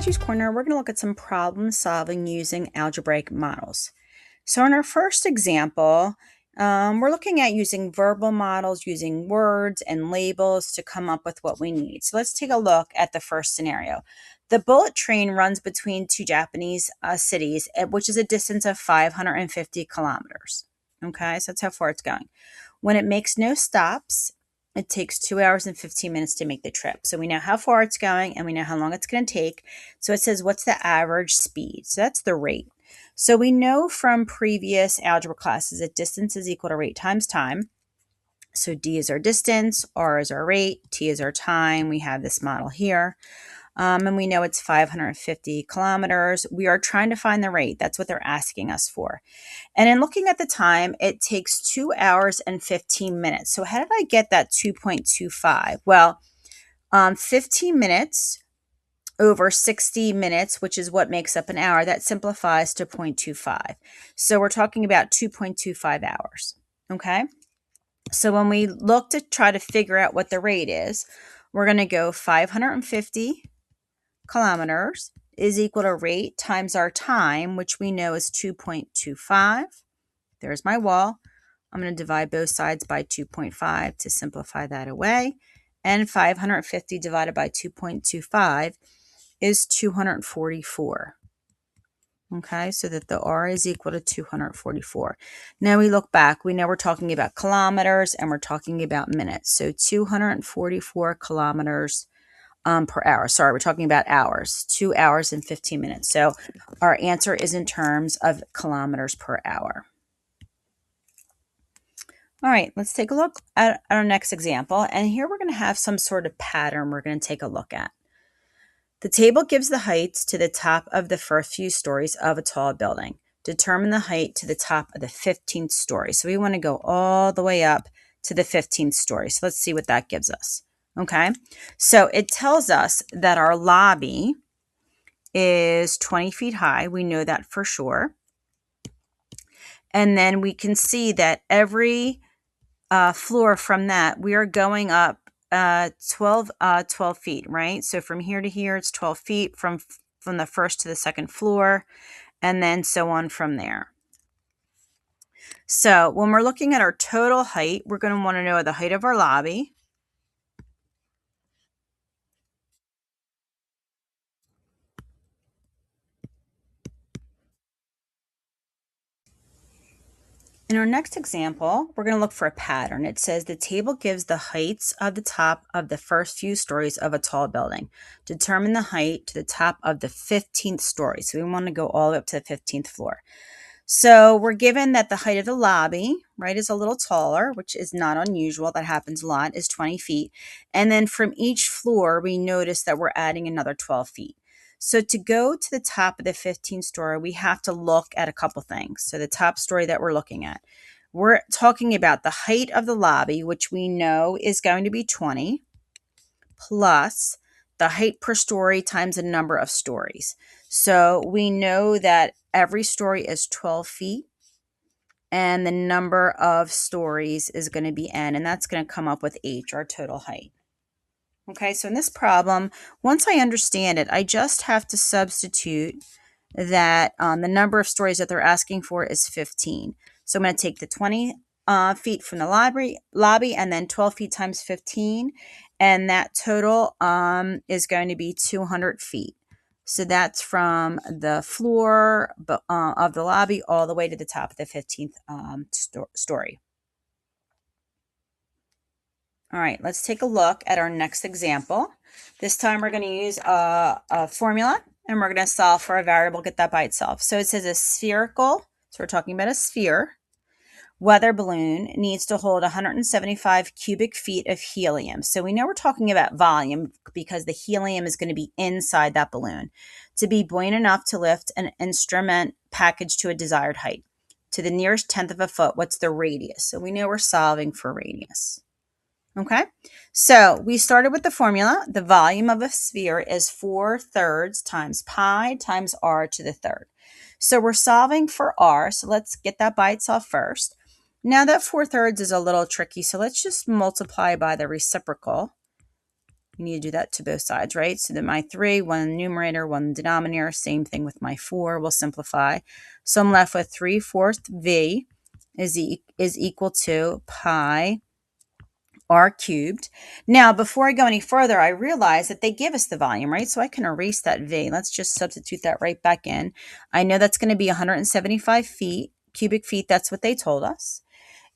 Kaju's Corner, we're going to look at some problem solving using algebraic models. So in our first example, we're looking at using verbal models, using words and labels to come up with what we need. So let's take a look at the first scenario. The bullet train runs between two Japanese cities, which is a distance of 550 kilometers. Okay, so that's how far it's going. When it makes no stops, it takes 2 hours and 15 minutes to make the trip. So we know how far it's going and we know how long it's going to take. So it says, what's the average speed? So that's the rate. So we know from previous algebra classes that distance is equal to rate times time. So D is our distance, R is our rate, T is our time. We have this model here. And we know it's 550 kilometers. We are trying to find the rate. That's what they're asking us for. And in looking at the time, it takes 2 hours and 15 minutes. So how did I get that 2.25? Well, 15 minutes over 60 minutes, which is what makes up an hour, that simplifies to 0.25. So we're talking about 2.25 hours, okay? So when we look to try to figure out what the rate is, we're going to go 550 kilometers is equal to rate times our time, which we know is 2.25. There's my wall. I'm going to divide both sides by 2.5 to simplify that away. And 550 divided by 2.25 is 244. Okay, so that the R is equal to 244. Now we look back. We know we're talking about kilometers and we're talking about minutes. So 244 kilometers per hour. Sorry, we're talking about hours. 2 hours and 15 minutes. So our answer is in terms of kilometers per hour. All right, let's take a look at our next example. And here we're going to have some sort of pattern we're going to take a look at. The table gives the heights to the top of the first few stories of a tall building. Determine the height to the top of the 15th story. So we want to go all the way up to the 15th story. So let's see what that gives us. Okay, so it tells us that our lobby is 20 feet high. We know that for sure. And then we can see that every floor from that, we are going up 12 feet, right? So from here to here, it's 12 feet from the first to the second floor, and then so on from there. So when we're looking at our total height, we're going to want to know the height of our lobby. In our next example, we're going to look for a pattern. It says the table gives the heights of the top of the first few stories of a tall building. Determine the height to the top of the 15th story. So we want to go all the way up to the 15th floor. So we're given that the height of the lobby, right, is a little taller, which is not unusual. That happens a lot, is 20 feet. And then from each floor, we notice that we're adding another 12 feet. So to go to the top of the 15th story, we have to look at a couple things. So the top story that we're looking at, we're talking about the height of the lobby, which we know is going to be 20, plus the height per story times the number of stories. So we know that every story is 12 feet and the number of stories is going to be n, and that's going to come up with h, our total height. Okay, so in this problem, once I understand it, I just have to substitute that the number of stories that they're asking for is 15. So I'm going to take the 20 feet from the lobby and then 12 feet times 15. And that total is going to be 200 feet. So that's from the floor of the lobby all the way to the top of the 15th story. All right, let's take a look at our next example. This time we're going to use a formula and we're going to solve for a variable, get that by itself. So it says a spherical, so we're talking about a sphere, weather balloon needs to hold 175 cubic feet of helium. So we know we're talking about volume because the helium is going to be inside that balloon to be buoyant enough to lift an instrument package to a desired height. To the nearest tenth of a foot, what's the radius? So we know we're solving for radius. Okay, so we started with the formula. The volume of a sphere is 4/3 times pi times r to the third. So we're solving for r, so let's get that by itself first. Now that 4/3 is a little tricky, so let's just multiply by the reciprocal. You need to do that to both sides, right? So then my 3, 1 in the numerator, 1 in the denominator. Same thing with my 4. We'll simplify. So I'm left with 3/4 V is equal to pi r cubed. Now, before I go any further, I realize that they give us the volume, right? So I can erase that V. Let's just substitute that right back in. I know that's going to be 175 cubic feet. That's what they told us.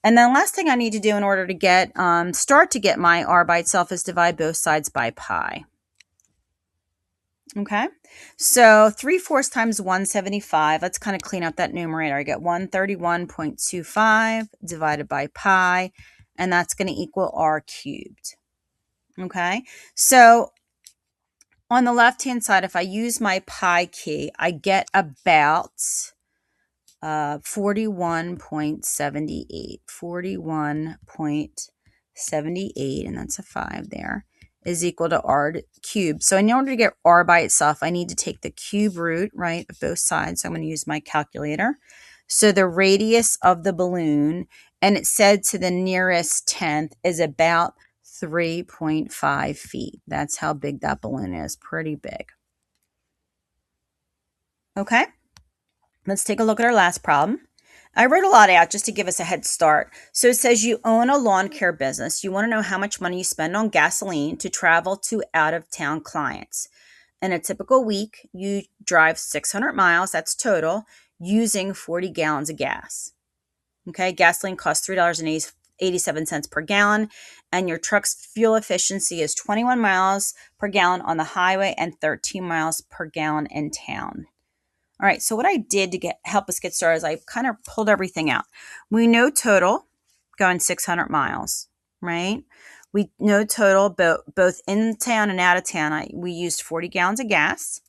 And then last thing I need to do in order to get start to get my r by itself is divide both sides by pi. Okay, so 3/4 times 175. Let's kind of clean up that numerator. I get 131.25 divided by pi, and that's going to equal r cubed. Okay, so on the left-hand side, if I use my pi key, I get about 41.78. 41.78, and that's a 5 there, is equal to r cubed. So in order to get r by itself, I need to take the cube root, right, of both sides. So I'm going to use my calculator. So the radius of the balloon, and it said to the nearest tenth, is about 3.5 feet. That's how big that balloon is. Pretty big. Okay. Let's take a look at our last problem. I wrote a lot out just to give us a head start. So it says you own a lawn care business. You want to know how much money you spend on gasoline to travel to out-of-town clients. In a typical week, you drive 600 miles, that's total, using 40 gallons of gas. Okay, gasoline costs $3.87 per gallon, and your truck's fuel efficiency is 21 miles per gallon on the highway and 13 miles per gallon in town. All right, so what I did to help us get started is I kind of pulled everything out. We know total going 600 miles, right? We know total both in town and out of town. We used 40 gallons of gas.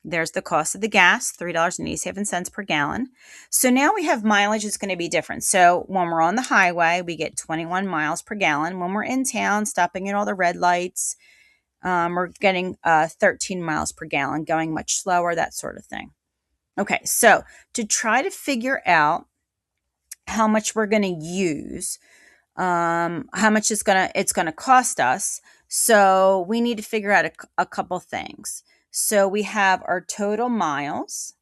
There's the cost of the gas, $3.87 per gallon. So now we have mileage is going to be different. So when we're on the highway, we get 21 miles per gallon. When we're in town, stopping at all the red lights, we're getting 13 miles per gallon, going much slower, that sort of thing. Okay, so to try to figure out how much we're going to use, how much it's going to cost us, so we need to figure out a couple things. So we have our total miles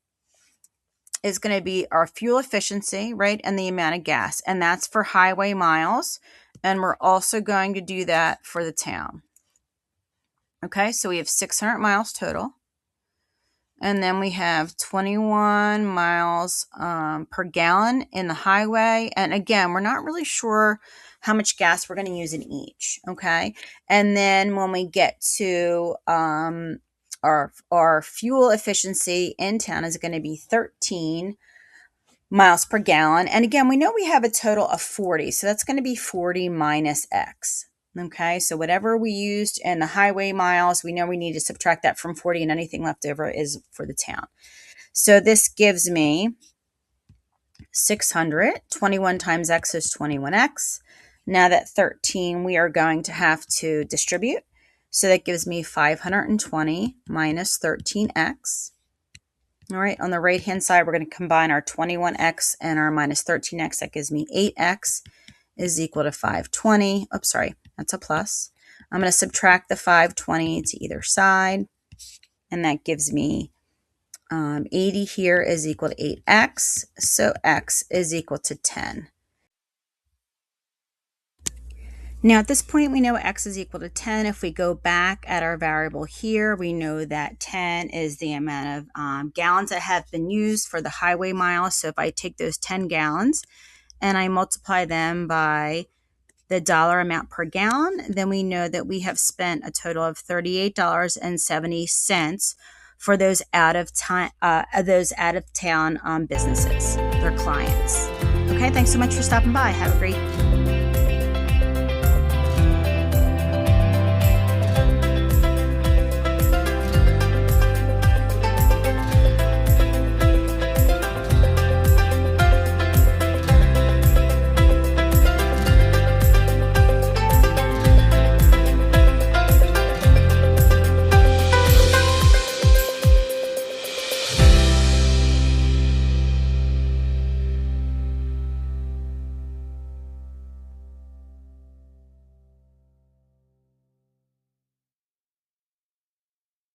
is going to be our fuel efficiency, right, and the amount of gas, and that's for highway miles, and we're also going to do that for the town. Okay, so we have 600 miles total. And then we have 21 miles per gallon in the highway. And again, we're not really sure how much gas we're going to use in each. Okay. And then when we get to our fuel efficiency in town is going to be 13 miles per gallon. And again, we know we have a total of 40. So that's going to be 40 minus X. Okay, so whatever we used in the highway miles, we know we need to subtract that from 40, and anything left over is for the town. So this gives me 600. 21 times X is 21X. Now that 13, we are going to have to distribute. So that gives me 520 minus 13X. All right, on the right-hand side, we're going to combine our 21X and our minus 13X. That gives me 8X is equal to 520. Oops, sorry. That's a plus. I'm going to subtract the 520 to either side, and that gives me 80 here is equal to 8x, so x is equal to 10. Now at this point, we know x is equal to 10. If we go back at our variable here, we know that 10 is the amount of gallons that have been used for the highway miles. So if I take those 10 gallons and I multiply them by the dollar amount per gallon, then we know that we have spent a total of $38.70 for those out of town businesses, their clients. Okay, thanks so much for stopping by. Have a great